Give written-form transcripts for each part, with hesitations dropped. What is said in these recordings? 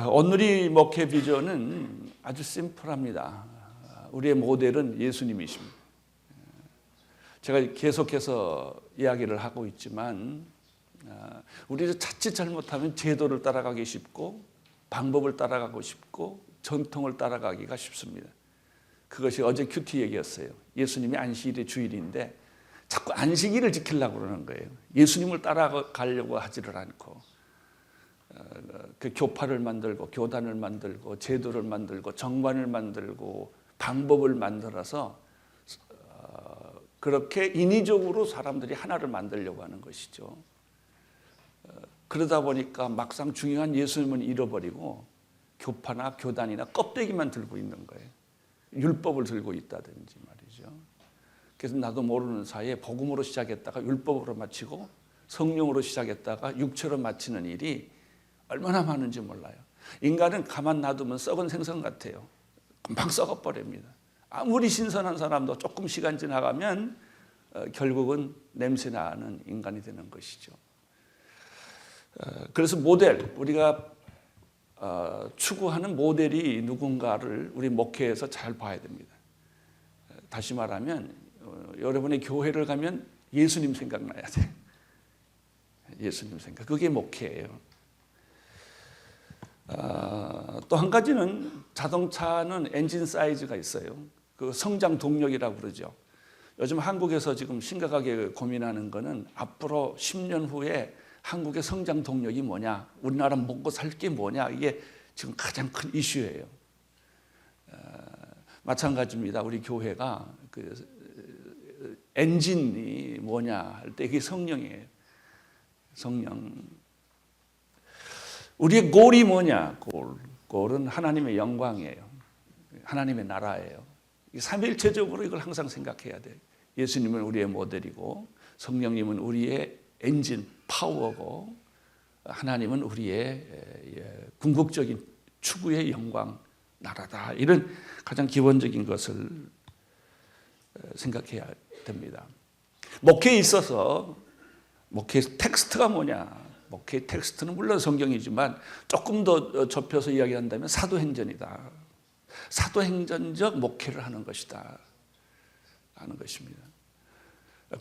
오늘의 목회 비전은 아주 심플합니다. 우리의 모델은 예수님이십니다. 제가 계속해서 이야기를 하고 있지만 우리가 자칫 잘못하면 제도를 따라가기 쉽고 방법을 따라가고 싶고 전통을 따라가기가 쉽습니다. 그것이 어제 큐티 얘기였어요. 예수님이 안식일이 주일인데 자꾸 안식일을 지키려고 그러는 거예요. 예수님을 따라가려고 하지를 않고 그 교파를 만들고 교단을 만들고 제도를 만들고 정관을 만들고 방법을 만들어서 그렇게 인위적으로 사람들이 하나를 만들려고 하는 것이죠. 그러다 보니까 막상 중요한 예수님은 잃어버리고 교파나 교단이나 껍데기만 들고 있는 거예요. 율법을 들고 있다든지 말이죠. 그래서 나도 모르는 사이에 복음으로 시작했다가 율법으로 마치고 성령으로 시작했다가 육체로 마치는 일이 얼마나 많은지 몰라요. 인간은 가만 놔두면 썩은 생선 같아요. 금방 썩어버립니다. 아무리 신선한 사람도 조금 시간 지나가면 결국은 냄새나는 인간이 되는 것이죠. 그래서 모델, 우리가 추구하는 모델이 누군가를 우리 목회에서 잘 봐야 됩니다. 다시 말하면 여러분의 교회를 가면 예수님 생각나야 돼요. 예수님 생각. 그게 목회예요. 또 한 가지는 자동차는 엔진 사이즈가 있어요. 그 성장 동력이라고 그러죠. 요즘 한국에서 지금 심각하게 고민하는 거는 앞으로 10년 후에 한국의 성장 동력이 뭐냐, 우리나라 먹고 살 게 뭐냐, 이게 지금 가장 큰 이슈예요. 마찬가지입니다. 우리 교회가 그 엔진이 뭐냐 할 때 이게 성령이에요. 성령. 우리의 골이 뭐냐? 골은 하나님의 영광이에요. 하나님의 나라예요. 삼위일체적으로 이걸 항상 생각해야 돼요. 예수님은 우리의 모델이고 성령님은 우리의 엔진, 파워고 하나님은 우리의 궁극적인 추구의 영광, 나라다. 이런 가장 기본적인 것을 생각해야 됩니다. 목회에 있어서 목회 텍스트가 뭐냐? 목회 텍스트는 물론 성경이지만 조금 더 좁혀서 이야기한다면 사도행전이다. 사도행전적 목회를 하는 것이다. 하는 것입니다.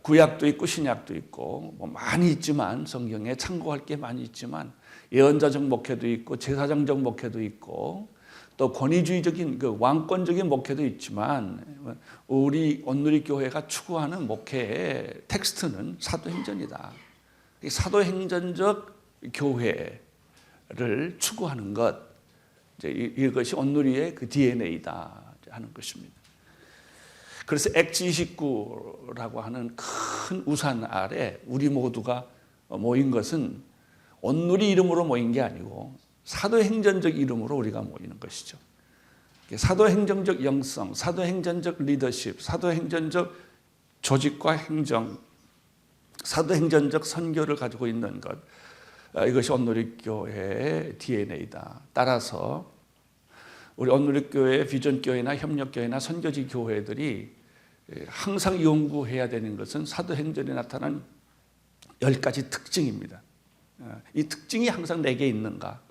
구약도 있고 신약도 있고 뭐 많이 있지만 성경에 참고할 게 많이 있지만 예언자적 목회도 있고 제사장적 목회도 있고 또 권위주의적인 그 왕권적인 목회도 있지만 우리 온누리 교회가 추구하는 목회의 텍스트는 사도행전이다. 사도행전적 교회를 추구하는 것, 이것이 온누리의 그 DNA다 하는 것입니다. 그래서 액지 29라고 하는 큰 우산 아래 우리 모두가 모인 것은 온누리 이름으로 모인 게 아니고 사도행전적 이름으로 우리가 모이는 것이죠. 사도행전적 영성, 사도행전적 리더십, 사도행전적 조직과 행정, 사도행전적 선교를 가지고 있는 것, 이것이 온누리교회의 DNA다. 따라서 우리 온누리교회, 비전교회나 협력교회나 선교지 교회들이 항상 연구해야 되는 것은 사도행전에 나타난 10가지 특징입니다. 이 특징이 항상 내게 있는가?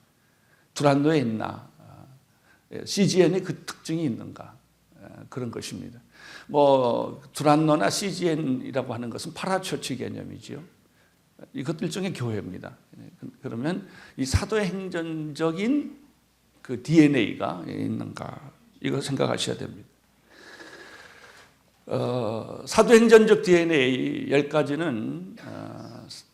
두란노에 있나? CGN에 그 특징이 있는가? 그런 것입니다. 뭐 두란노나 CGN이라고 하는 것은 파라처치 개념이죠. 이것도 일종의 교회입니다. 그러면 이 사도행전적인 그 DNA가 있는가? 이거 생각하셔야 됩니다. 사도행전적 DNA 10가지는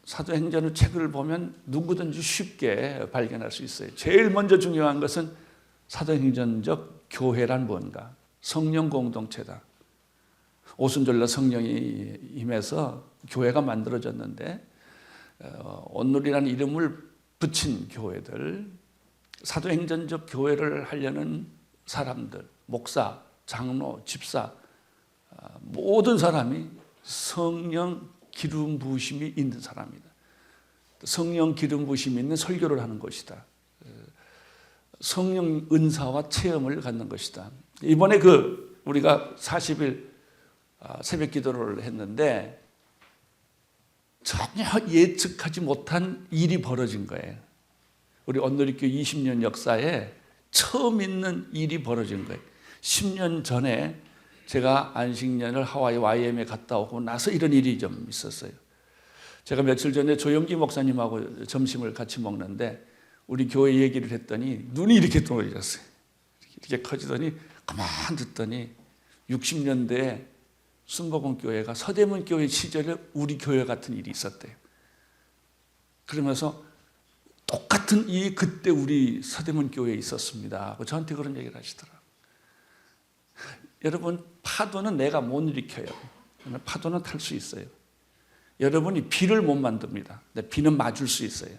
사도행전의 책을 보면 누구든지 쉽게 발견할 수 있어요. 제일 먼저 중요한 것은 사도행전적 교회란 뭔가? 성령 공동체다. 오순절날 성령이 임해서 교회가 만들어졌는데 온누리라는 이름을 붙인 교회들, 사도행전적 교회를 하려는 사람들, 목사, 장로, 집사, 모든 사람이 성령 기름 부으심이 있는 사람이다. 성령 기름 부으심이 있는 설교를 하는 것이다. 성령 은사와 체험을 갖는 것이다. 이번에 우리가 40일 새벽 기도를 했는데 전혀 예측하지 못한 일이 벌어진 거예요. 우리 온누리교회 20년 역사에 처음 있는 일이 벌어진 거예요. 10년 전에 제가 안식년을 하와이 YM에 갔다 오고 나서 이런 일이 좀 있었어요. 제가 며칠 전에 조영기 목사님하고 점심을 같이 먹는데 우리 교회 얘기를 했더니 눈이 이렇게 동그래졌어요. 이렇게 커지더니 가만 듣더니 60년대에 순복음교회가 서대문 교회 시절에 우리 교회 같은 일이 있었대요. 그러면서 똑같은 이 그때 우리 서대문 교회에 있었습니다. 저한테 그런 얘기를 하시더라고요. 여러분, 파도는 내가 못 일으켜요. 파도는 탈 수 있어요. 여러분이 비를 못 만듭니다. 근데 비는 맞을 수 있어요.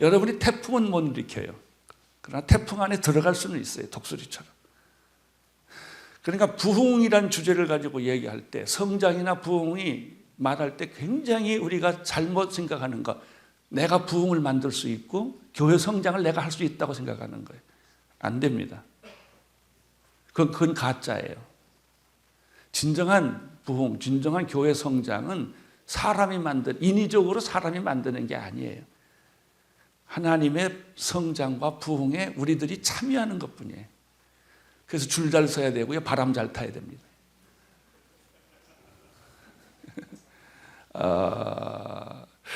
여러분이 태풍은 못 일으켜요. 그러나 태풍 안에 들어갈 수는 있어요. 독수리처럼. 그러니까 부흥이란 주제를 가지고 얘기할 때 성장이나 부흥이 말할 때 굉장히 우리가 잘못 생각하는 것, 내가 부흥을 만들 수 있고 교회 성장을 내가 할 수 있다고 생각하는 거예요. 안 됩니다. 그건 가짜예요. 진정한 부흥, 진정한 교회 성장은 인위적으로 사람이 만드는 게 아니에요. 하나님의 성장과 부흥에 우리들이 참여하는 것뿐이에요. 그래서 줄 잘 서야 되고요, 바람 잘 타야 됩니다.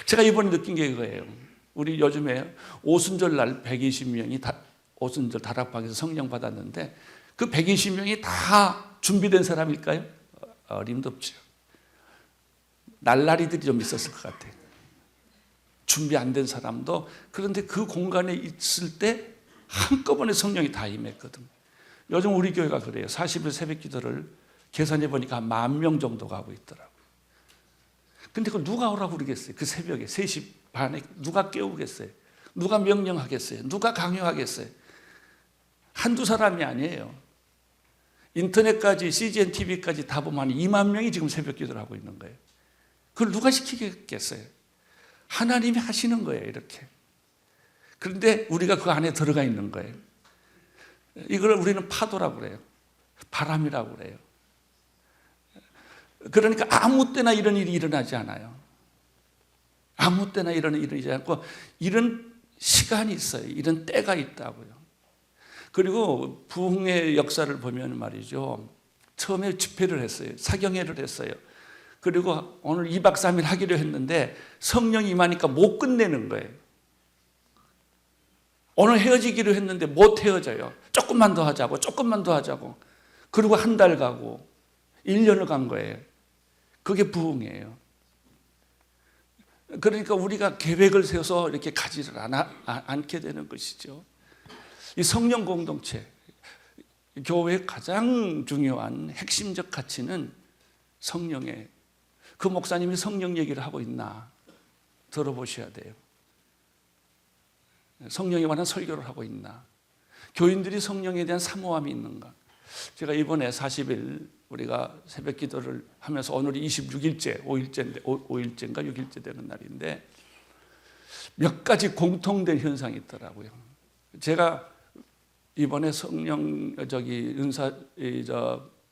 제가 이번에 느낀 게 그거예요. 우리 요즘에 오순절 날 120명이 오순절 다락방에서 성령 받았는데 그 120명이 다 준비된 사람일까요? 어림도 없죠. 날라리들이 좀 있었을 것 같아요. 준비 안 된 사람도. 그런데 그 공간에 있을 때 한꺼번에 성령이 다 임했거든. 요즘 우리 교회가 그래요. 40일 새벽 기도를 계산해 보니까 한 10,000명 정도가 하고 있더라고요. 근데 그걸 누가 오라고 그러겠어요? 그 새벽에 3시 반에 누가 깨우겠어요? 누가 명령하겠어요? 누가 강요하겠어요? 한두 사람이 아니에요. 인터넷까지 CGN TV까지 다 보면 20,000명이 지금 새벽 기도를 하고 있는 거예요. 그걸 누가 시키겠어요? 하나님이 하시는 거예요, 이렇게. 그런데 우리가 그 안에 들어가 있는 거예요. 이걸 우리는 파도라고 그래요. 바람이라고 그래요. 그러니까 아무 때나 이런 일이 일어나지 않아요. 아무 때나 이런 일이 일어나지 않고 이런 시간이 있어요. 이런 때가 있다고요. 그리고 부흥의 역사를 보면 말이죠. 처음에 집회를 했어요. 사경회를 했어요. 그리고 오늘 2박 3일 하기로 했는데 성령이 임하니까 못 끝내는 거예요. 오늘 헤어지기로 했는데 못 헤어져요. 조금만 더 하자고, 조금만 더 하자고. 그리고 한 달 가고 1년을 간 거예요. 그게 부흥이에요. 그러니까 우리가 계획을 세워서 이렇게 가지를 않게 되는 것이죠. 이 성령 공동체, 교회의 가장 중요한 핵심적 가치는 성령의, 그 목사님이 성령 얘기를 하고 있나 들어보셔야 돼요. 성령에 관한 설교를 하고 있나, 교인들이 성령에 대한 사모함이 있는가. 제가 이번에 40일 우리가 새벽 기도를 하면서 오늘이 26일째, 5일째인가 6일째 되는 날인데 몇 가지 공통된 현상이 있더라고요. 제가 이번에 성령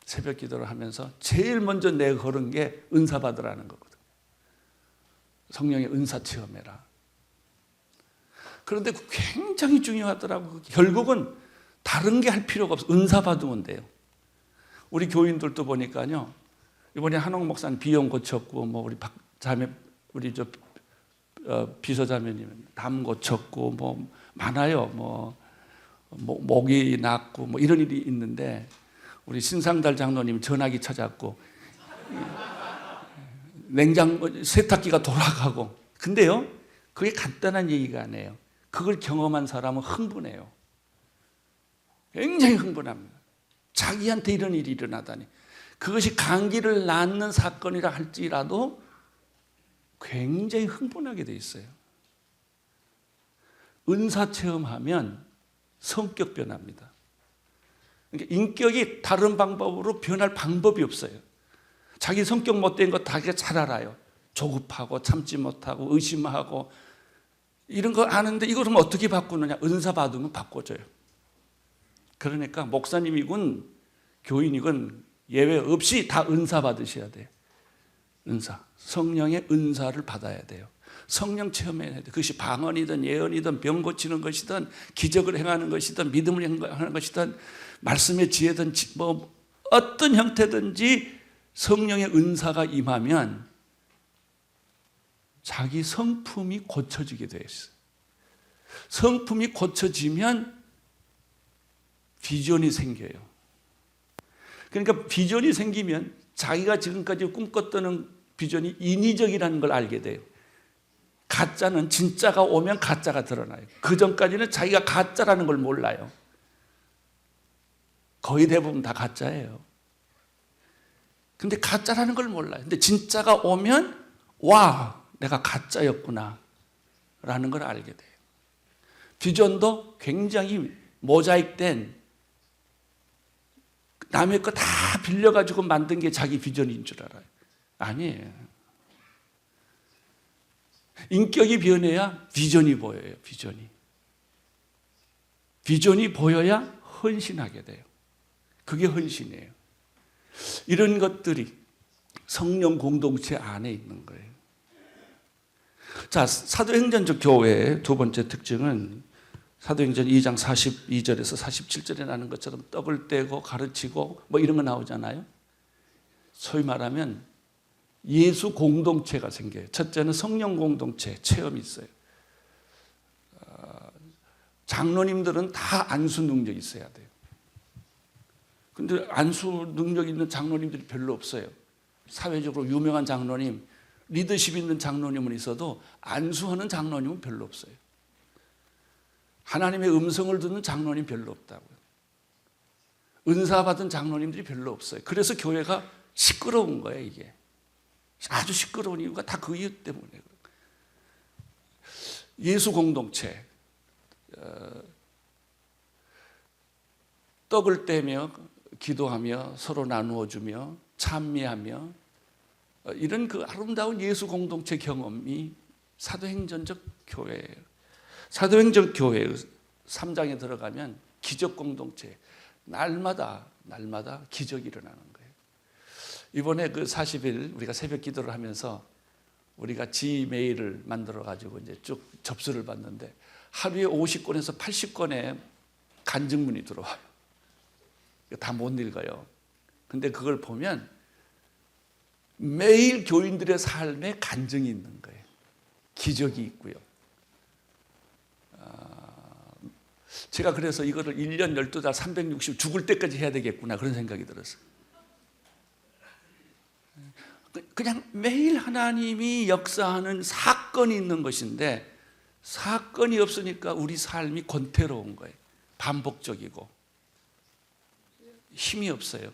새벽 기도를 하면서 제일 먼저 내가 걸은 게 은사 받으라는 거거든. 성령의 은사 체험해라. 그런데 굉장히 중요하더라고. 결국은 다른 게 할 필요가 없어. 은사 받으면 돼요. 우리 교인들도 보니까요. 이번에 한옥 목사님 비염 고쳤고, 뭐 우리 박자매, 우리 비서자매님 담 고쳤고, 뭐 많아요. 뭐 목이 났고, 뭐 이런 일이 있는데 우리 신상달 장로님 전화기 찾았고, 세탁기가 돌아가고. 근데요, 그게 간단한 얘기가 아니에요. 그걸 경험한 사람은 흥분해요. 굉장히 흥분합니다. 자기한테 이런 일이 일어나다니. 그것이 감기를 낳는 사건이라 할지라도 굉장히 흥분하게 돼 있어요. 은사 체험하면 성격 변합니다. 그러니까 인격이 다른 방법으로 변할 방법이 없어요. 자기 성격 못된 거 다 잘 알아요. 조급하고 참지 못하고 의심하고 이런 거 아는데 이걸 그럼 어떻게 바꾸느냐? 은사 받으면 바꿔줘요. 그러니까 목사님이군 교인이군 예외 없이 다 은사 받으셔야 돼요. 은사, 성령의 은사를 받아야 돼요. 성령 체험해야 돼. 그것이 방언이든 예언이든 병 고치는 것이든 기적을 행하는 것이든 믿음을 행하는 것이든 말씀의 지혜든 뭐 어떤 형태든지 성령의 은사가 임하면 자기 성품이 고쳐지게 돼 있어요. 성품이 고쳐지면 비전이 생겨요. 그러니까 비전이 생기면 자기가 지금까지 꿈꿨던 비전이 인위적이라는 걸 알게 돼요. 가짜는 진짜가 오면 가짜가 드러나요. 그 전까지는 자기가 가짜라는 걸 몰라요. 거의 대부분 다 가짜예요. 근데 가짜라는 걸 몰라요. 근데 진짜가 오면 와, 내가 가짜였구나 라는 걸 알게 돼요. 비전도 굉장히 모자익된 남의 거 다 빌려가지고 만든 게 자기 비전인 줄 알아요. 아니에요. 인격이 변해야 비전이 보여요. 비전이 보여야 헌신하게 돼요. 그게 헌신이에요. 이런 것들이 성령 공동체 안에 있는 거예요. 자, 사도행전적 교회의 두 번째 특징은 사도행전 2장 42절에서 47절에 나는 것처럼 떡을 떼고 가르치고 뭐 이런 거 나오잖아요. 소위 말하면 예수 공동체가 생겨요. 첫째는 성령 공동체 체험이 있어요. 장로님들은 다 안수 능력이 있어야 돼요. 근데 안수 능력 있는 장로님들이 별로 없어요. 사회적으로 유명한 장로님, 리더십 있는 장로님은 있어도 안수하는 장로님은 별로 없어요. 하나님의 음성을 듣는 장로님 별로 없다고요. 은사 받은 장로님들이 별로 없어요. 그래서 교회가 시끄러운 거예요, 이게. 아주 시끄러운 이유가 다 그 이유 때문에. 예수 공동체, 떡을 떼며 기도하며 서로 나누어 주며 찬미하며 이런 그 아름다운 예수 공동체 경험이 사도행전적 교회예요. 사도행전 교회 3장에 들어가면 기적 공동체, 날마다 기적이 일어나는 거예요. 이번에 그 40일 우리가 새벽 기도를 하면서 우리가 지메일을 만들어 가지고 이제 쭉 접수를 받는데 하루에 50건에서 80건의 간증문이 들어와요. 다 못 읽어요. 근데 그걸 보면 매일 교인들의 삶에 간증이 있는 거예요. 기적이 있고요. 제가 그래서 이거를 1년 12달 360 죽을 때까지 해야 되겠구나 그런 생각이 들었어요. 그냥 매일 하나님이 역사하는 사건이 있는 것인데 사건이 없으니까 우리 삶이 권태로운 거예요. 반복적이고 힘이 없어요.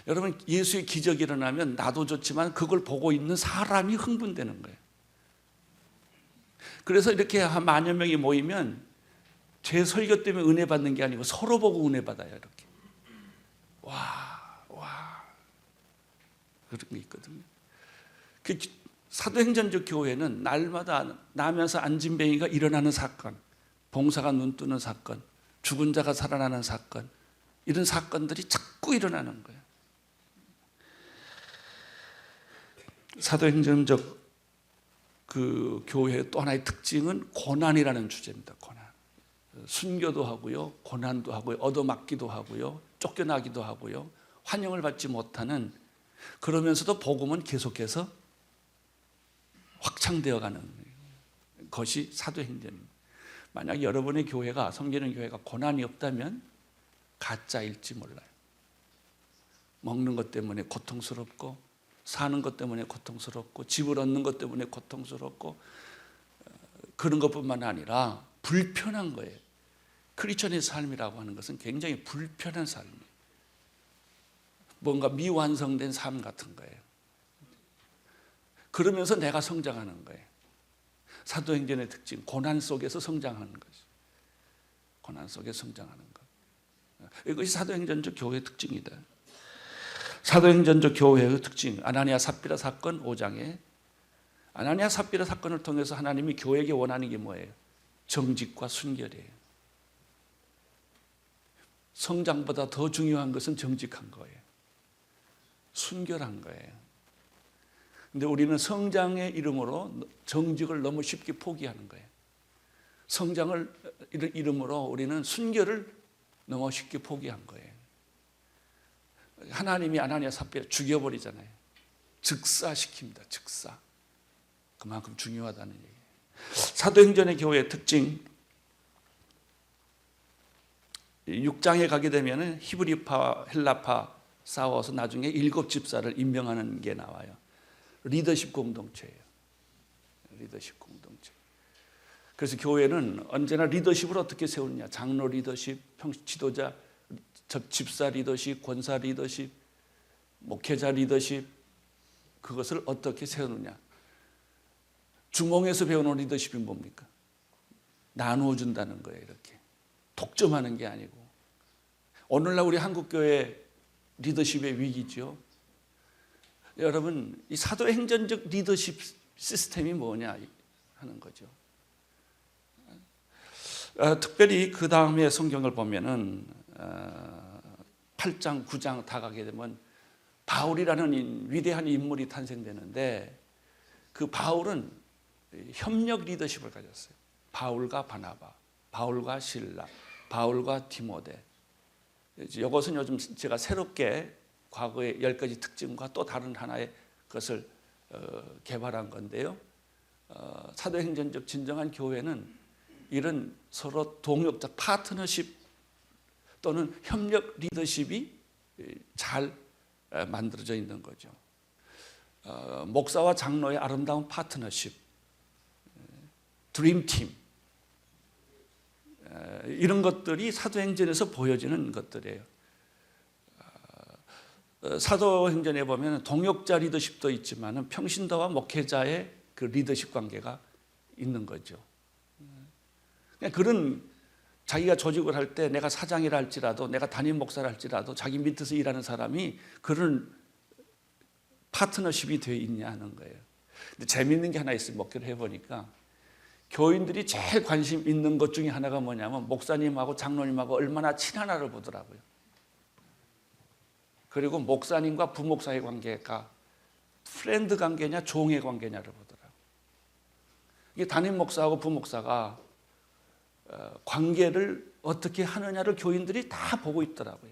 여러분, 예수의 기적이 일어나면 나도 좋지만 그걸 보고 있는 사람이 흥분되는 거예요. 그래서 이렇게 한 10,000여 명이 모이면 제 설교 때문에 은혜 받는 게 아니고 서로 보고 은혜 받아요. 이렇게 와 그런 게 있거든요. 그 사도행전적 교회는 날마다 나면서 안진뱅이가 일어나는 사건, 봉사가 눈 뜨는 사건, 죽은 자가 살아나는 사건, 이런 사건들이 자꾸 일어나는 거예요. 사도행전적 그 교회의 또 하나의 특징은 고난이라는 주제입니다. 고난. 순교도 하고요, 고난도 하고요, 얻어맞기도 하고요, 쫓겨나기도 하고요, 환영을 받지 못하는, 그러면서도 복음은 계속해서 확장되어 가는 것이 사도행전입니다. 만약 여러분의 교회가, 섬기는 교회가 고난이 없다면 가짜일지 몰라요. 먹는 것 때문에 고통스럽고, 사는 것 때문에 고통스럽고, 집을 얻는 것 때문에 고통스럽고, 그런 것뿐만 아니라 불편한 거예요. 크리스천의 삶이라고 하는 것은 굉장히 불편한 삶이에요. 뭔가 미완성된 삶 같은 거예요. 그러면서 내가 성장하는 거예요. 사도행전의 특징, 고난 속에서 성장하는 것이. 고난 속에 성장하는 것. 이것이 사도행전적 교회의 특징이다. 사도행전적 교회의 특징, 아나니아 삽비라 사건 5장에 아나니아 삽비라 사건을 통해서 하나님이 교회에게 원하는 게 뭐예요? 정직과 순결이에요. 성장보다 더 중요한 것은 정직한 거예요. 순결한 거예요. 근데 우리는 성장의 이름으로 정직을 너무 쉽게 포기하는 거예요. 성장을 이름으로 우리는 순결을 너무 쉽게 포기한 거예요. 하나님이 아나니아 삽비라 죽여버리잖아요. 즉사시킵니다. 즉사. 그만큼 중요하다는 얘기예요. 사도행전의 교회의 특징, 6장에 가게 되면 히브리파, 헬라파 싸워서 나중에 7 집사를 임명하는 게 나와요. 리더십 공동체예요. 리더십 공동체. 그래서 교회는 언제나 리더십을 어떻게 세우느냐. 장로 리더십, 지도자, 집사 리더십, 권사 리더십, 목회자 리더십, 그것을 어떻게 세우느냐. 주몽에서 배우는 리더십이 뭡니까? 나누어 준다는 거예요. 이렇게 독점하는 게 아니고. 오늘날 우리 한국교회 리더십의 위기죠. 여러분, 이 사도행전적 리더십 시스템이 뭐냐 하는 거죠. 특별히 그 다음에 성경을 보면은 8장, 9장 다 가게 되면 바울이라는 위대한 인물이 탄생되는데, 그 바울은 협력 리더십을 가졌어요. 바울과 바나바, 바울과 실라, 바울과 디모데. 이것은 요즘 제가 새롭게 과거의 10가지 특징과 또 다른 하나의 것을 개발한 건데요. 사도행전적 진정한 교회는 이런 서로 동역자, 파트너십 또는 협력 리더십이 잘 만들어져 있는 거죠. 목사와 장로의 아름다운 파트너십, 드림팀, 이런 것들이 사도행전에서 보여지는 것들이에요. 사도행전에 보면 동역자 리더십도 있지만 평신도와 목회자의 그 리더십 관계가 있는 거죠. 그런 자기가 조직을 할 때 내가 사장이라 할지라도 내가 담임 목사라 할지라도 자기 밑에서 일하는 사람이 그런 파트너십이 되어 있냐 하는 거예요. 근데 재미있는 게 하나 있어요. 목회를 해보니까 교인들이 제일 관심 있는 것 중에 하나가 뭐냐면 목사님하고 장로님하고 얼마나 친하나를 보더라고요. 그리고 목사님과 부목사의 관계가 프렌드 관계냐 종의 관계냐를 보더라고요. 이게 담임 목사하고 부목사가 관계를 어떻게 하느냐를 교인들이 다 보고 있더라고요.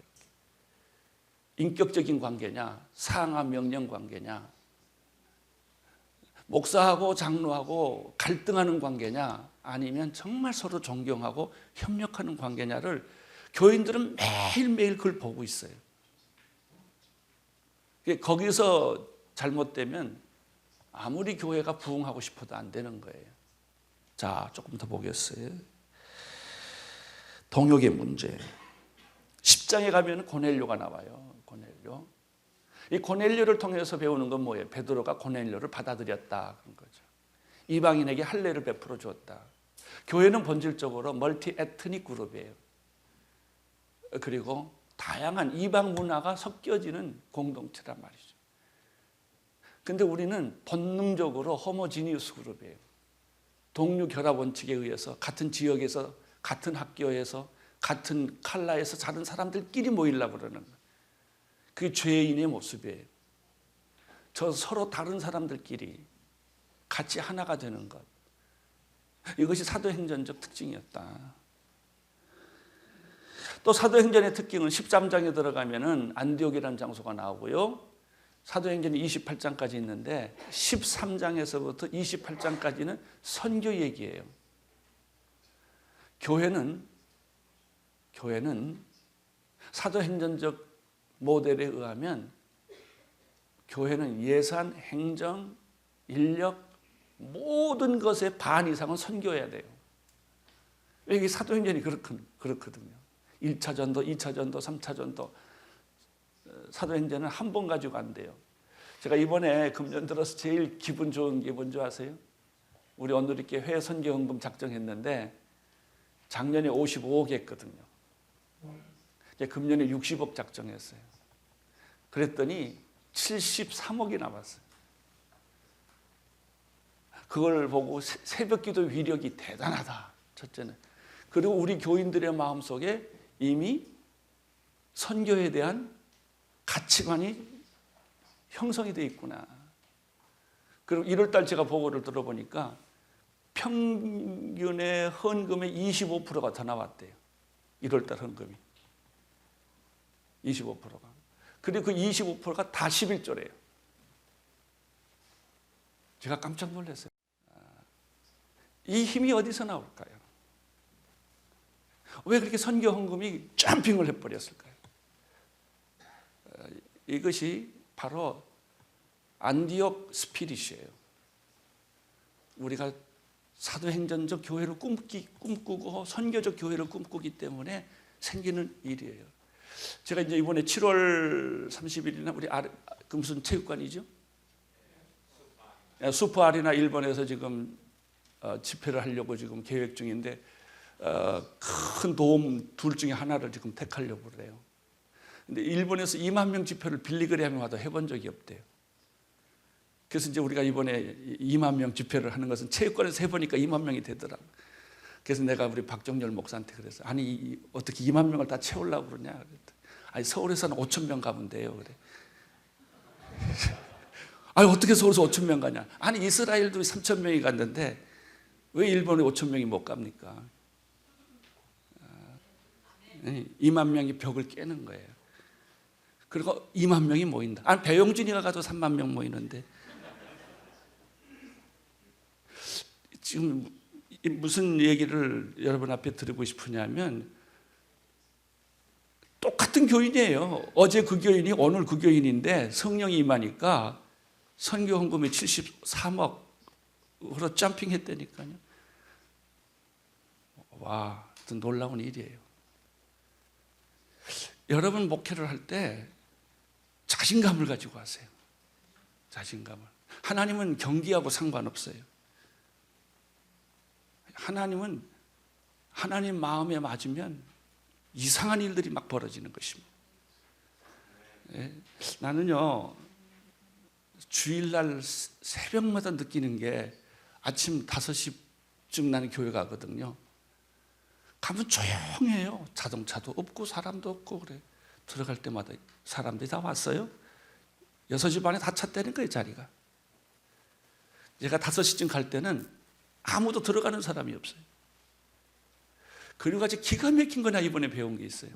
인격적인 관계냐, 상하 명령 관계냐, 목사하고 장로하고 갈등하는 관계냐, 아니면 정말 서로 존경하고 협력하는 관계냐를 교인들은 매일매일 그걸 보고 있어요. 거기서 잘못되면 아무리 교회가 부흥하고 싶어도 안 되는 거예요. 자, 조금 더 보겠어요. 동역의 문제. 10장에 가면 고넬료가 나와요. 고넬료. 이 고넬료를 통해서 배우는 건 뭐예요? 베드로가 고넬료를 받아들였다 그런 거죠. 이방인에게 할례를 베풀어 주었다. 교회는 본질적으로 멀티 에트닉 그룹이에요. 그리고 다양한 이방 문화가 섞여지는 공동체란 말이죠. 근데 우리는 본능적으로 호모지니우스 그룹이에요. 동류 결합 원칙에 의해서 같은 지역에서, 같은 학교에서, 같은 컬러에서 자른 사람들끼리 모이려고 그러는 거예요. 그게 죄인의 모습이에요. 저 서로 다른 사람들끼리 같이 하나가 되는 것. 이것이 사도행전적 특징이었다. 또 사도행전의 특징은 13장에 들어가면은 안디옥이라는 장소가 나오고요. 사도행전이 28장까지 있는데 13장에서부터 28장까지는 선교 얘기예요. 교회는 사도행전적 모델에 의하면 교회는 예산, 행정, 인력 모든 것의 반 이상은 선교해야 돼요. 이게 사도행전이 그렇거든요. 1차 전도, 2차 전도, 3차 전도. 사도행전은 한 번 가지고 안 돼요. 제가 이번에 금년 들어서 제일 기분 좋은 게 뭔지 아세요? 우리 오늘이렇게 회회 선교헌금 작정했는데 작년에 55억 했거든요. 금년에 60억 작정했어요. 그랬더니 73억이 남았어요. 그걸 보고 새벽기도 위력이 대단하다. 첫째는. 그리고 우리 교인들의 마음속에 이미 선교에 대한 가치관이 형성이 되어 있구나. 그리고 1월 달 제가 보고를 들어보니까 평균의 헌금의 25%가 더 나왔대요. 1월 달 헌금이 25%가. 그리고 그 25%가 다 11조래요. 제가 깜짝 놀랐어요. 이 힘이 어디서 나올까요? 왜 그렇게 선교 헌금이 점핑을 해버렸을까요? 이것이 바로 안디옥 스피릿이에요. 우리가 사도행전적 교회를 꿈꾸고 선교적 교회를 꿈꾸기 때문에 생기는 일이에요. 제가 이제 이번에 7월 30일이나 우리 그 무슨 체육관이죠? 슈퍼 아리나 일본에서 지금 집회를 하려고 지금 계획 중인데 큰 도움 둘 중에 하나를 지금 택하려고 그래요. 근데 일본에서 2만 명 집회를 빌리그레함이 와도 해본 적이 없대요. 그래서 이제 우리가 이번에 2만 명 집회를 하는 것은 체육관에서 해보니까 2만 명이 되더라고. 그래서 내가 우리 박정열 목사한테 그랬어. 아니 어떻게 2만 명을 다 채우려고 그러냐. 그랬더니 아니 서울에서는 5천 명 가면 돼요. 그래. 아니 어떻게 서울에서 5천 명 가냐. 아니 이스라엘도 3천 명이 갔는데 왜 일본에 5천 명이 못 갑니까? 2만 명이 벽을 깨는 거예요. 그리고 2만 명이 모인다. 아니 배용준이가 가도 3만 명 모이는데 지금 무슨 얘기를 여러분 앞에 드리고 싶으냐면 똑같은 교인이에요. 어제 그 교인이 오늘 그 교인인데 성령이 임하니까 선교 헌금이 73억으로 점핑했다니까요. 와, 놀라운 일이에요. 여러분 목회를 할 때 자신감을 가지고 하세요. 자신감을. 하나님은 경기하고 상관없어요. 하나님은 하나님 마음에 맞으면 이상한 일들이 막 벌어지는 것입니다. 나는요 주일날 새벽마다 느끼는 게 아침 5시쯤 나는 교회 가거든요. 가면 조용해요. 자동차도 없고 사람도 없고 그래. 들어갈 때마다 사람들이 다 왔어요. 6시 반에 다 찼다는 거예요, 자리가. 제가 5시쯤 갈 때는 아무도 들어가는 사람이 없어요. 그리고 아주 기가 막힌 거나 이번에 배운 게 있어요.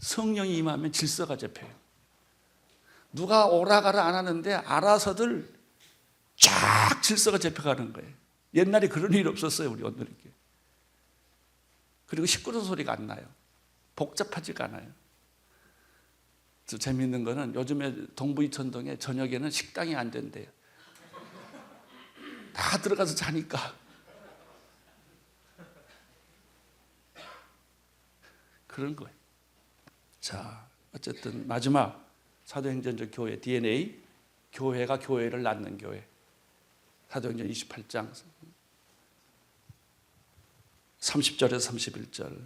성령이 임하면 질서가 잡혀요. 누가 오라가라 안 하는데 알아서들 쫙 질서가 잡혀가는 거예요. 옛날에 그런 일 없었어요, 우리 오늘께. 그리고 시끄러운 소리가 안 나요. 복잡하지가 않아요. 재미있는 거는 요즘에 동부이천동에 저녁에는 식당이 안 된대요. 다 들어가서 자니까. 그런 거예요. 자, 어쨌든 마지막 사도행전적 교회 DNA, 교회가 교회를 낳는 교회. 사도행전 28장 30절에서 31절.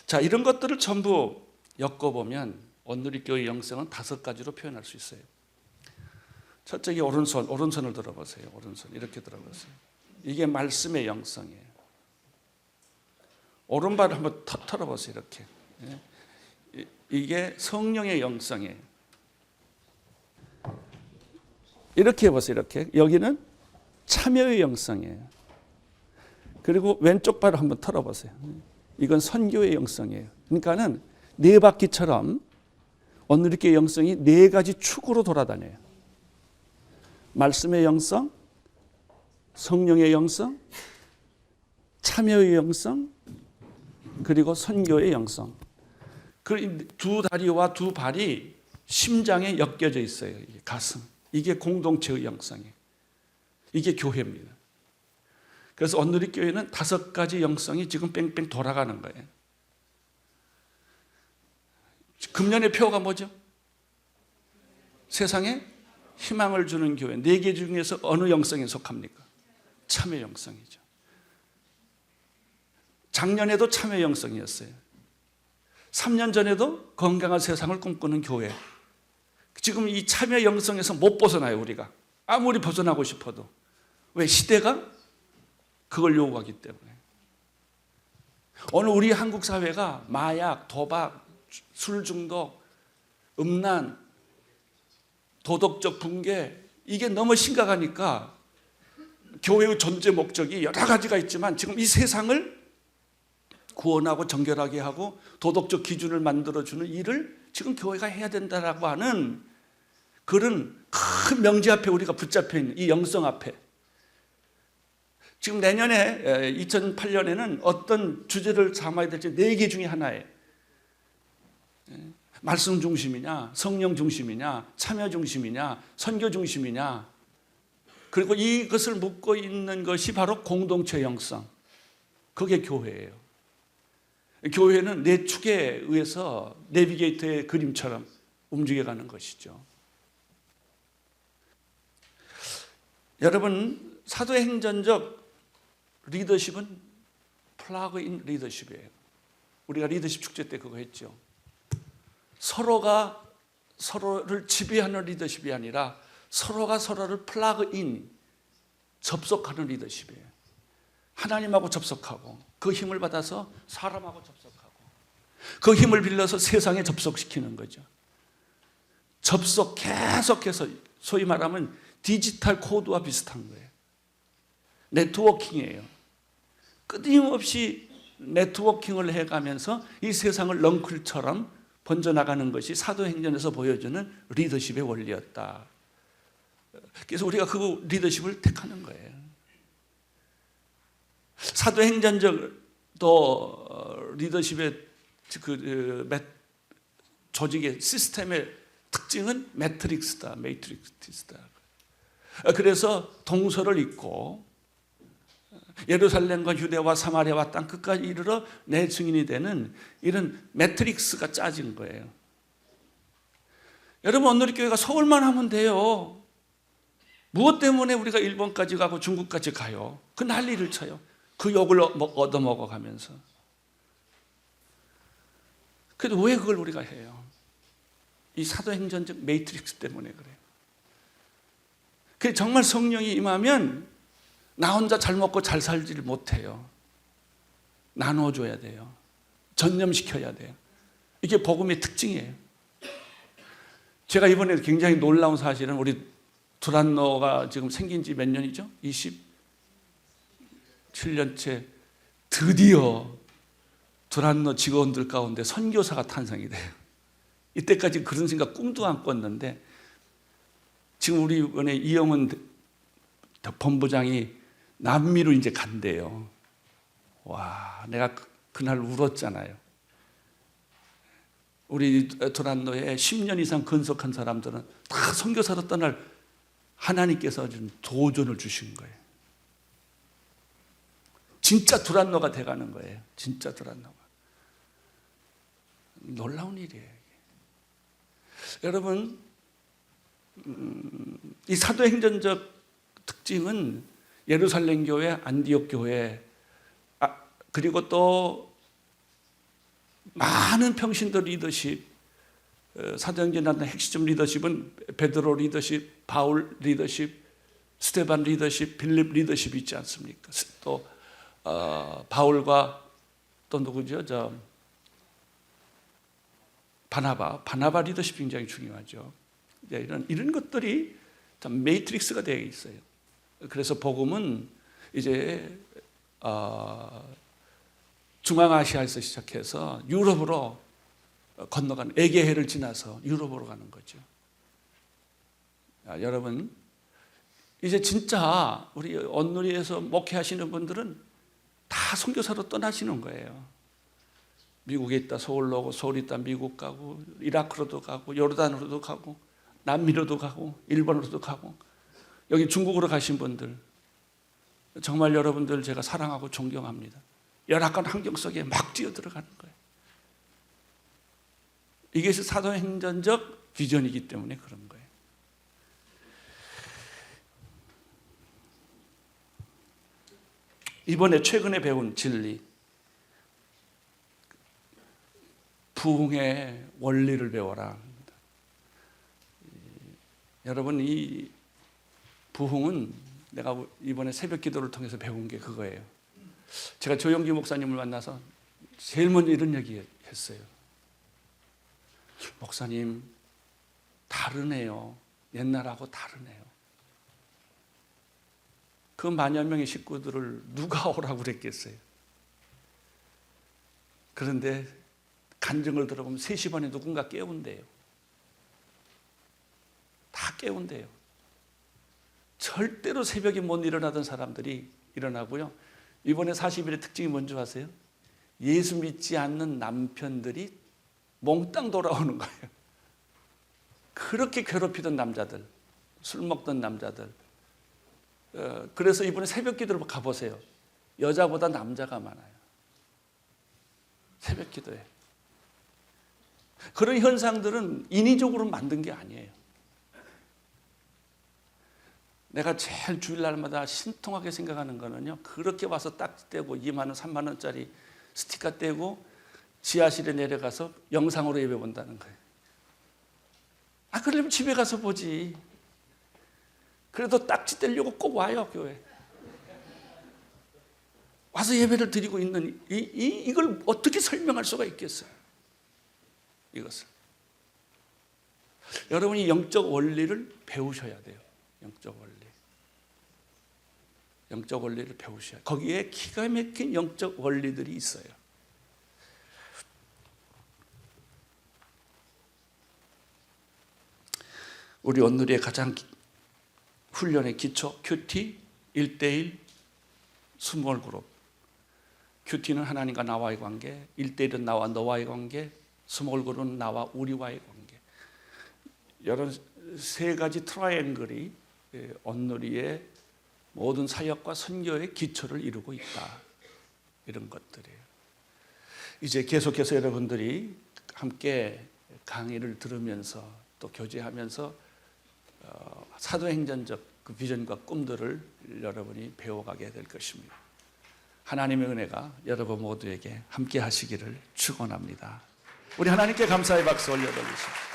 자, 이런 것들을 전부 엮어보면 온누리교회 영성은 5가지로 표현할 수 있어요. 첫째, 오른손을 들어보세요. 오른손 이렇게 들어보세요. 이게 말씀의 영성이에요. 오른발을 한번 털어보세요. 이렇게. 이게 성령의 영성이에요. 이렇게 해보세요. 이렇게. 여기는 참여의 영성이에요. 그리고 왼쪽 발을 한번 털어보세요. 이건 선교의 영성이에요. 그러니까는 네 바퀴처럼 온누리교회 영성이 4가지 축으로 돌아다녀요. 말씀의 영성, 성령의 영성, 참여의 영성, 그리고 선교의 영성. 그 두 다리와 두 발이 심장에 엮여져 있어요. 이게 가슴. 이게 공동체의 영성이에요. 이게 교회입니다. 그래서 온누리교회는 5가지 영성이 지금 뺑뺑 돌아가는 거예요. 금년의 표어가 뭐죠? 세상에 희망을 주는 교회. 4개 중에서 어느 영성에 속합니까? 참여 영성이죠. 작년에도 참여 영성이었어요. 3년 전에도 건강한 세상을 꿈꾸는 교회. 지금 이 참여 영성에서 못 벗어나요, 우리가. 아무리 벗어나고 싶어도. 왜? 시대가 그걸 요구하기 때문에. 오늘 우리 한국 사회가 마약, 도박, 술 중독, 음란, 도덕적 붕괴 이게 너무 심각하니까 교회의 존재 목적이 여러 가지가 있지만 지금 이 세상을 구원하고 정결하게 하고 도덕적 기준을 만들어주는 일을 지금 교회가 해야 된다라고 하는 그런 큰 명제 앞에 우리가 붙잡혀 있는 이 영성 앞에 지금 내년에 2008년에는 어떤 주제를 삼아야 될지 4개 중에 하나예요. 말씀 중심이냐, 성령 중심이냐, 참여 중심이냐, 선교 중심이냐. 그리고 이것을 묻고 있는 것이 바로 공동체 영성. 그게 교회예요. 교회는 네 축에 의해서 내비게이터의 그림처럼 움직여가는 것이죠. 여러분, 사도행전적 리더십은 플러그인 리더십이에요. 우리가 리더십 축제 때 그거 했죠. 서로가 서로를 지배하는 리더십이 아니라 서로가 서로를 플러그인, 접속하는 리더십이에요. 하나님하고 접속하고 그 힘을 받아서 사람하고 접속하고 그 힘을 빌려서 세상에 접속시키는 거죠. 접속 계속해서 소위 말하면 디지털 코드와 비슷한 거예요. 네트워킹이에요. 끊임없이 네트워킹을 해가면서 이 세상을 넝쿨처럼 번져나가는 것이 사도행전에서 보여주는 리더십의 원리였다. 그래서 우리가 그 리더십을 택하는 거예요. 사도행전적 또 리더십의 조직의 시스템의 특징은 매트릭스다. 그래서 동서를 잇고 예루살렘과 유대와 사마리아와 땅 끝까지 이르러 내 증인이 되는 이런 매트릭스가 짜진 거예요. 여러분, 온누리교회가 서울만 하면 돼요. 무엇 때문에 우리가 일본까지 가고 중국까지 가요? 그 난리를 쳐요. 그 욕을 얻어먹어 가면서. 그래도 왜 그걸 우리가 해요? 이 사도행전적 매트릭스 때문에 그래요. 정말 성령이 임하면 나 혼자 잘 먹고 잘 살지를 못해요. 나눠줘야 돼요. 전념시켜야 돼요. 이게 복음의 특징이에요. 제가 이번에 굉장히 놀라운 사실은 우리 두란노가 지금 생긴 지 몇 년이죠? 27년째 드디어 두란노 직원들 가운데 선교사가 탄생이 돼요. 이때까지 그런 생각 꿈도 안 꿨는데 지금 우리 이번에 이영은 본부장이 남미로 이제 간대요. 와, 내가 그날 울었잖아요. 우리 두란노에 10년 이상 근속한 사람들은 다 선교사로 떠날 하나님께서 준 도전을 주신 거예요. 진짜 두란노가 돼가는 거예요. 진짜 두란노가. 놀라운 일이에요. 여러분, 이 사도행전적 특징은 예루살렘 교회, 안디옥 교회, 그리고 또 많은 평신도 리더십, 사도행전의 핵심 리더십은 베드로 리더십, 바울 리더십, 스테반 리더십, 빌립 리더십이 있지 않습니까? 또 바울과 또 누구죠? 바나바 리더십 굉장히 중요하죠. 이런 것들이 참 매트릭스가 되어 있어요. 그래서 복음은 이제 중앙아시아에서 시작해서 유럽으로 건너가는, 에게해를 지나서 유럽으로 가는 거죠. 여러분, 이제 진짜 우리 온누리에서 목회하시는 분들은 다 선교사로 떠나시는 거예요. 미국에 있다 서울로 오고, 서울에 있다 미국 가고, 이라크로도 가고, 요르단으로도 가고, 남미로도 가고, 일본으로도 가고, 여기 중국으로 가신 분들 정말 여러분들 제가 사랑하고 존경합니다. 열악한 환경 속에 막 뛰어들어가는 거예요. 이것이 사도행전적 비전이기 때문에 그런 거예요. 이번에 최근에 배운 진리, 부흥의 원리를 배워라. 여러분, 이 부흥은 내가 이번에 새벽 기도를 통해서 배운 게 그거예요. 제가 조영기 목사님을 만나서 제일 먼저 이런 얘기 했어요. 목사님, 다르네요. 옛날하고 다르네요. 그 만여 명의 식구들을 누가 오라고 그랬겠어요? 그런데 간증을 들어보면 3시 반에 누군가 깨운대요. 다 깨운대요. 절대로 새벽에 못 일어나던 사람들이 일어나고요. 이번에 40일의 특징이 뭔지 아세요? 예수 믿지 않는 남편들이 몽땅 돌아오는 거예요. 그렇게 괴롭히던 남자들, 술 먹던 남자들. 그래서 이번에 새벽 기도를 가보세요. 여자보다 남자가 많아요. 새벽 기도에. 그런 현상들은 인위적으로 만든 게 아니에요. 내가 제일 주일날마다 신통하게 생각하는 거는요, 그렇게 와서 딱지 떼고 2만 원, 3만 원짜리 스티커 떼고 지하실에 내려가서 영상으로 예배 본다는 거예요. 그러려면 집에 가서 보지. 그래도 딱지 떼려고 꼭 와요, 교회. 와서 예배를 드리고 있는 이걸 어떻게 설명할 수가 있겠어요? 이것을. 여러분이 영적 원리를 배우셔야 돼요. 영적 원리. 영적 원리를 배우셔야 돼요. 거기에 기가 막힌 영적 원리들이 있어요. 우리 온누리의 가장 훈련의 기초, 큐티, 1대1, 스몰 그룹. 큐티는 하나님과 나와의 관계, 1대1은 나와 너와의 관계, 스몰 그룹은 나와 우리와의 관계. 이런 3가지 트라이앵글이 온누리의 모든 사역과 선교의 기초를 이루고 있다. 이런 것들이에요. 이제 계속해서 여러분들이 함께 강의를 들으면서 또 교제하면서 사도행전적 그 비전과 꿈들을 여러분이 배워가게 될 것입니다. 하나님의 은혜가 여러분 모두에게 함께 하시기를 축원합니다. 우리 하나님께 감사의 박수 올려드리시죠.